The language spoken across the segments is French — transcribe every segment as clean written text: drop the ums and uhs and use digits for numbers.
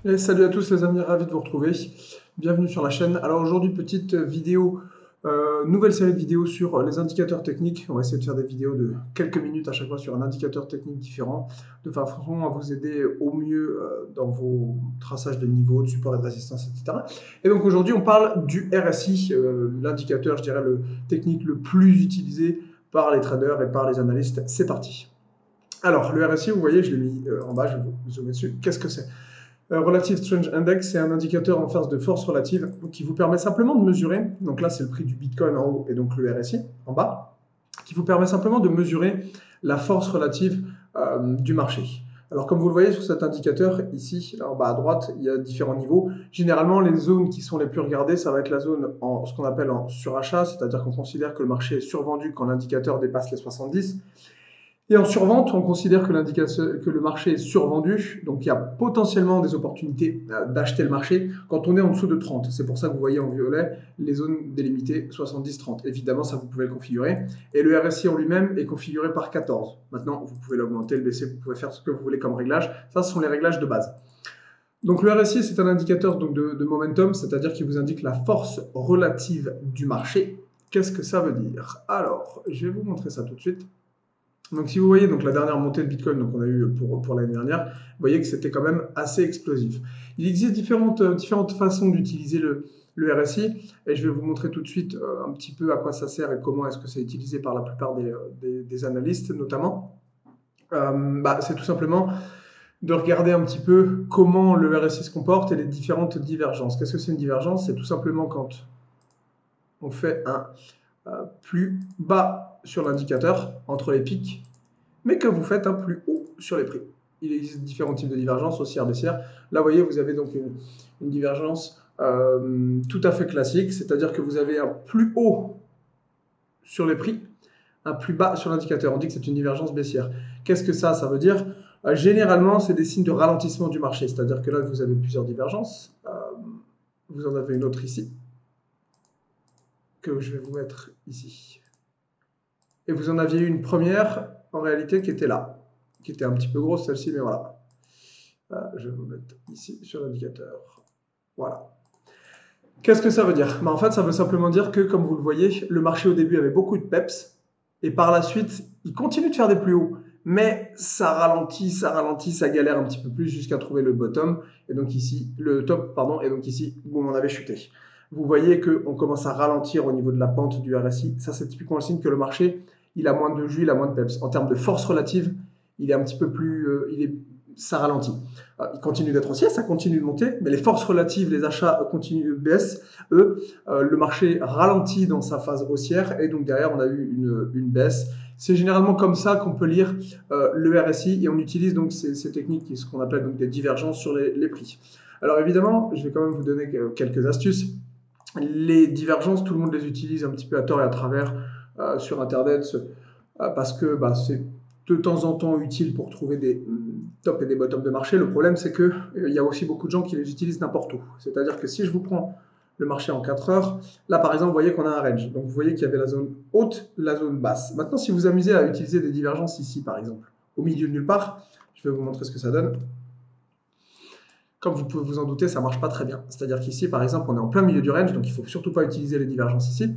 Et salut à tous les amis, ravi de vous retrouver. Bienvenue sur la chaîne. Alors aujourd'hui, petite vidéo, nouvelle série de vidéos sur les indicateurs techniques. On va essayer de faire des vidéos de quelques minutes à chaque fois sur un indicateur technique différent, de façon à vous aider au mieux dans vos traçages de niveau, de support et de résistance, etc. Et donc aujourd'hui, on parle du RSI, l'indicateur, je dirais, le technique le plus utilisé par les traders et par les analystes. C'est parti. Alors, le RSI, vous voyez, je l'ai mis en bas, je vais vous zoomer dessus. Qu'est-ce que c'est? Relative Strength Index, c'est un indicateur en phase de force relative qui vous permet simplement de mesurer, donc là c'est le prix du Bitcoin en haut et donc le RSI en bas, qui vous permet simplement de mesurer la force relative du marché. Alors comme vous le voyez sur cet indicateur, ici, là en bas à droite, il y a différents niveaux. Généralement, les zones qui sont les plus regardées, ça va être la zone en ce qu'on appelle en surachat, c'est-à-dire qu'on considère que le marché est survendu quand l'indicateur dépasse les 70. Et en survente, on considère que le marché est survendu, donc il y a potentiellement des opportunités d'acheter le marché quand on est en dessous de 30. C'est pour ça que vous voyez en violet les zones délimitées 70-30. Évidemment, ça vous pouvez le configurer. Et le RSI en lui-même est configuré par 14. Maintenant, vous pouvez l'augmenter, le baisser, vous pouvez faire ce que vous voulez comme réglage. Ça, ce sont les réglages de base. Donc le RSI, c'est un indicateur donc, de momentum, c'est-à-dire qu'il vous indique la force relative du marché. Qu'est-ce que ça veut dire? Alors, je vais vous montrer ça tout de suite. Donc si vous voyez donc la dernière montée de Bitcoin donc on a eu pour l'année dernière, vous voyez que c'était quand même assez explosif. Il existe différentes façons d'utiliser le RSI et je vais vous montrer tout de suite un petit peu à quoi ça sert et comment est-ce que c'est utilisé par la plupart des analystes notamment. C'est tout simplement de regarder un petit peu comment le RSI se comporte et les différentes divergences. Qu'est-ce que c'est une divergence? C'est tout simplement quand on fait un plus bas sur l'indicateur entre les pics, mais que vous faites un plus haut sur les prix. Il existe différents types de divergences, haussière, baissière. Là, vous voyez, vous avez donc une divergence tout à fait classique, c'est-à-dire que vous avez un plus haut sur les prix, un plus bas sur l'indicateur. On dit que c'est une divergence baissière. Qu'est-ce que ça veut dire? Généralement, c'est des signes de ralentissement du marché, c'est-à-dire que là, vous avez plusieurs divergences. Vous en avez une autre ici, que je vais vous mettre ici. Et vous en aviez une première, en réalité, qui était là, qui était un petit peu grosse celle-ci, mais voilà. Je vais vous mettre ici sur l'indicateur. Voilà. Qu'est-ce que ça veut dire? En fait, ça veut simplement dire que, comme vous le voyez, le marché au début avait beaucoup de peps, et par la suite, il continue de faire des plus hauts, mais ça ralentit, ça galère un petit peu plus jusqu'à trouver le bottom, et donc ici, le top, pardon, et donc ici, boum, on avait chuté. Vous voyez qu'on commence à ralentir au niveau de la pente du RSI. Ça, c'est typiquement le signe que le marché, il a moins de jus, il a moins de peps. En termes de force relative, il est un petit peu plus, ça ralentit. Il continue d'être haussier, ça continue de monter, mais les forces relatives, les achats baissent. Le marché ralentit dans sa phase haussière et donc derrière on a eu une baisse. C'est généralement comme ça qu'on peut lire le RSI et on utilise donc ces techniques, ce qu'on appelle donc des divergences sur les prix. Alors évidemment, je vais quand même vous donner quelques astuces. Les divergences, tout le monde les utilise un petit peu à tort et à travers sur Internet parce que c'est de temps en temps utile pour trouver des tops et des bottoms de marché. Le problème, c'est qu'il y a aussi beaucoup de gens qui les utilisent n'importe où. C'est-à-dire que si je vous prends le marché en 4 heures, là par exemple, vous voyez qu'on a un range. Donc vous voyez qu'il y avait la zone haute, la zone basse. Maintenant, si vous amusez à utiliser des divergences ici, par exemple, au milieu de nulle part, je vais vous montrer ce que ça donne. Comme vous pouvez vous en douter, ça ne marche pas très bien. C'est-à-dire qu'ici, par exemple, on est en plein milieu du range, donc il ne faut surtout pas utiliser les divergences ici.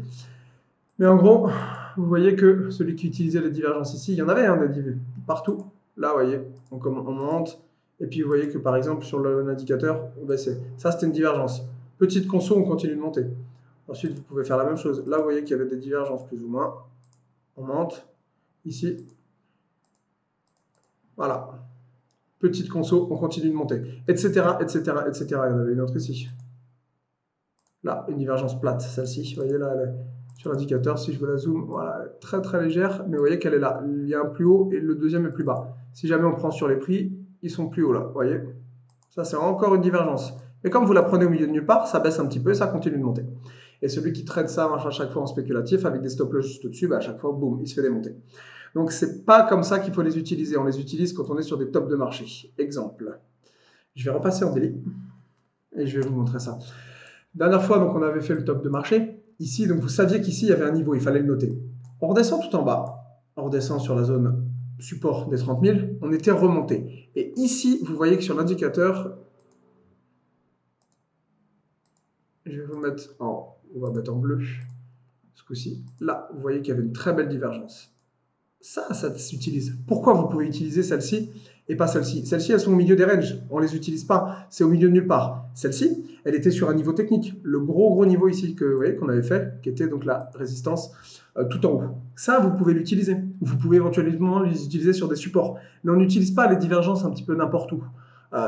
Mais en gros, vous voyez que celui qui utilisait les divergences ici, il y en avait des divs partout. Là, vous voyez, on monte. Et puis, vous voyez que par exemple, sur l'indicateur, on baissait. Ça, c'était une divergence. Petite conso, on continue de monter. Ensuite, vous pouvez faire la même chose. Là, vous voyez qu'il y avait des divergences plus ou moins. On monte. Ici. Voilà. Petite conso, on continue de monter. Etc., etc., etc. Il y en avait une autre ici. Là, une divergence plate, celle-ci. Vous voyez là, elle est sur l'indicateur, si je veux la zoom, voilà, très très légère, mais vous voyez qu'elle est là. Il y a un plus haut et le deuxième est plus bas. Si jamais on prend sur les prix, ils sont plus hauts là, vous voyez. Ça, c'est encore une divergence. Mais comme vous la prenez au milieu de nulle part, ça baisse un petit peu et ça continue de monter. Et celui qui traite ça à chaque fois en spéculatif, avec des stop loss juste au-dessus, à chaque fois, boum, il se fait démonter. Donc, c'est pas comme ça qu'il faut les utiliser. On les utilise quand on est sur des tops de marché. Exemple. Je vais repasser en daily et je vais vous montrer ça. Dernière fois, donc, on avait fait le top de marché. Ici, donc vous saviez qu'ici, il y avait un niveau, il fallait le noter. On redescend tout en bas. On redescend sur la zone support des 30 000. On était remonté. Et ici, vous voyez que sur l'indicateur, Je vais vous mettre en, on va mettre en bleu ce coup-ci. Là, vous voyez qu'il y avait une très belle divergence. Ça s'utilise. Pourquoi vous pouvez utiliser celle-ci et pas celle-ci? Celles-ci, elles sont au milieu des ranges. On ne les utilise pas. C'est au milieu de nulle part. Celle-ci, elle était sur un niveau technique. Le gros niveau ici que vous voyez qu'on avait fait, qui était donc la résistance tout en haut. Ça, vous pouvez l'utiliser. Vous pouvez éventuellement les utiliser sur des supports. Mais on n'utilise pas les divergences un petit peu n'importe où.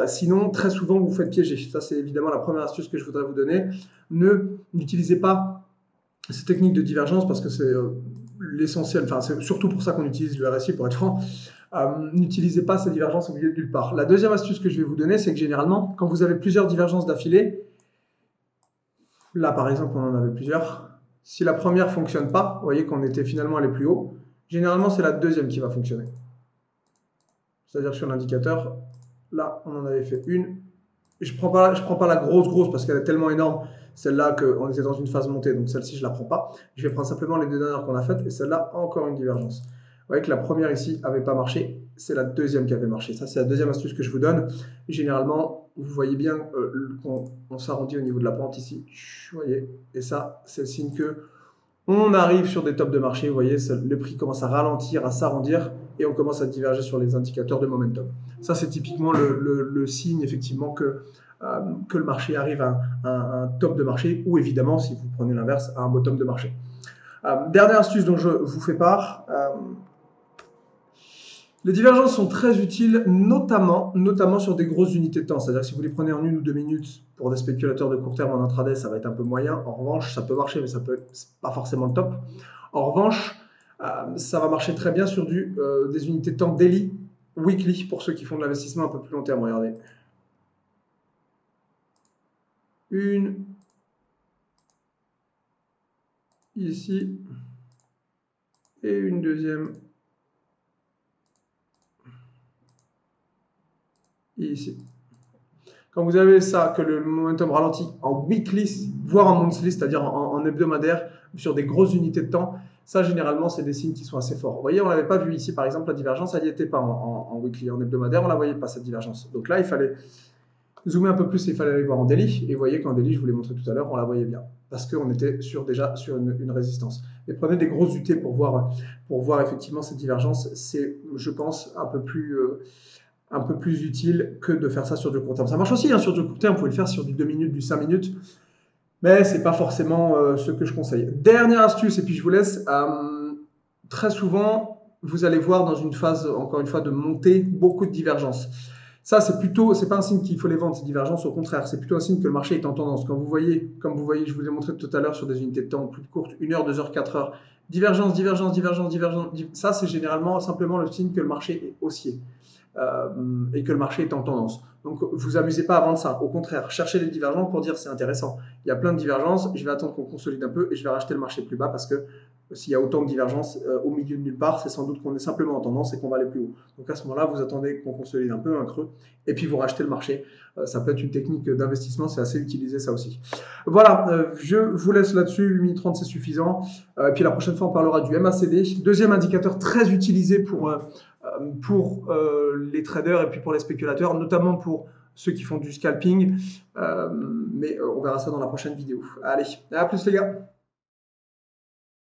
Sinon, très souvent, vous vous faites piéger. Ça, c'est évidemment la première astuce que je voudrais vous donner. N'utilisez pas ces techniques de divergence parce que c'est l'essentiel, enfin c'est surtout pour ça qu'on utilise le RSI pour être franc. N'utilisez pas ces divergences au milieu de nulle part. La deuxième astuce que je vais vous donner, c'est que généralement, quand vous avez plusieurs divergences d'affilée, là par exemple on en avait plusieurs, si la première ne fonctionne pas, vous voyez qu'on était finalement allé plus haut, généralement c'est la deuxième qui va fonctionner. C'est-à-dire sur l'indicateur, là on en avait fait une, je prends pas la grosse parce qu'elle est tellement énorme, celle-là qu'on était dans une phase montée, donc celle-ci je ne la prends pas. Je vais prendre simplement les deux dernières qu'on a faites et celle-là encore une divergence. Vous voyez que la première ici n'avait pas marché, c'est la deuxième qui avait marché. Ça c'est la deuxième astuce que je vous donne. Généralement, vous voyez bien qu'on s'arrondit au niveau de la pente ici, vous voyez, et ça c'est le signe que on arrive sur des tops de marché, vous voyez, le prix commence à ralentir, à s'arrondir, et on commence à diverger sur les indicateurs de momentum. Ça, c'est typiquement le signe, effectivement, que le marché arrive à un top de marché, ou évidemment, si vous prenez l'inverse, à un bottom de marché. Dernière astuce dont je vous fais part, les divergences sont très utiles, notamment sur des grosses unités de temps. C'est-à-dire que si vous les prenez en 1 ou 2 minutes pour des spéculateurs de court terme en intraday, ça va être un peu moyen. En revanche, ça peut marcher, mais ça peut pas forcément le top. En revanche, ça va marcher très bien sur des unités de temps daily, weekly, pour ceux qui font de l'investissement un peu plus long terme. Regardez. Une. Ici. Et une deuxième. Ici. Quand vous avez ça, que le momentum ralentit en weekly, voire en monthly, c'est-à-dire en hebdomadaire, sur des grosses unités de temps, ça généralement c'est des signes qui sont assez forts. Vous voyez, on ne l'avait pas vu ici, par exemple, la divergence, elle n'y était pas en weekly, en hebdomadaire, on ne la voyait pas cette divergence. Donc là, il fallait zoomer un peu plus, il fallait aller voir en daily, et vous voyez qu'en daily, je vous l'ai montré tout à l'heure, on la voyait bien, parce qu'on était déjà sur une résistance. Et prenez des grosses UT pour voir effectivement cette divergence, c'est, je pense, un peu plus utile que de faire ça sur du court terme. Ça marche aussi sur du court terme, vous pouvez le faire sur du 2 minutes, du 5 minutes, mais ce n'est pas forcément ce que je conseille. Dernière astuce, et puis je vous laisse, très souvent, vous allez voir dans une phase, encore une fois, de montée, beaucoup de divergences. Ça, c'est pas un signe qu'il faut les vendre, ces divergences, au contraire, c'est plutôt un signe que le marché est en tendance. Comme vous voyez, je vous ai montré tout à l'heure sur des unités de temps plus courtes, 1 heure, 2 heures, 4 heures, divergence, ça c'est généralement simplement le signe que le marché est haussier. Et que le marché est en tendance. Donc, vous amusez pas à vendre ça. Au contraire, cherchez les divergences pour dire c'est intéressant. Il y a plein de divergences, je vais attendre qu'on consolide un peu et je vais racheter le marché plus bas parce que s'il y a autant de divergences au milieu de nulle part, c'est sans doute qu'on est simplement en tendance et qu'on va aller plus haut. Donc à ce moment-là, vous attendez qu'on consolide un peu, un creux, et puis vous rachetez le marché. Ça peut être une technique d'investissement, c'est assez utilisé ça aussi. Voilà, je vous laisse là-dessus, 8 minutes 30 c'est suffisant. Et puis la prochaine fois, on parlera du MACD, deuxième indicateur très utilisé pour les traders et puis pour les spéculateurs, notamment pour ceux qui font du scalping. Mais on verra ça dans la prochaine vidéo. Allez, à plus les gars!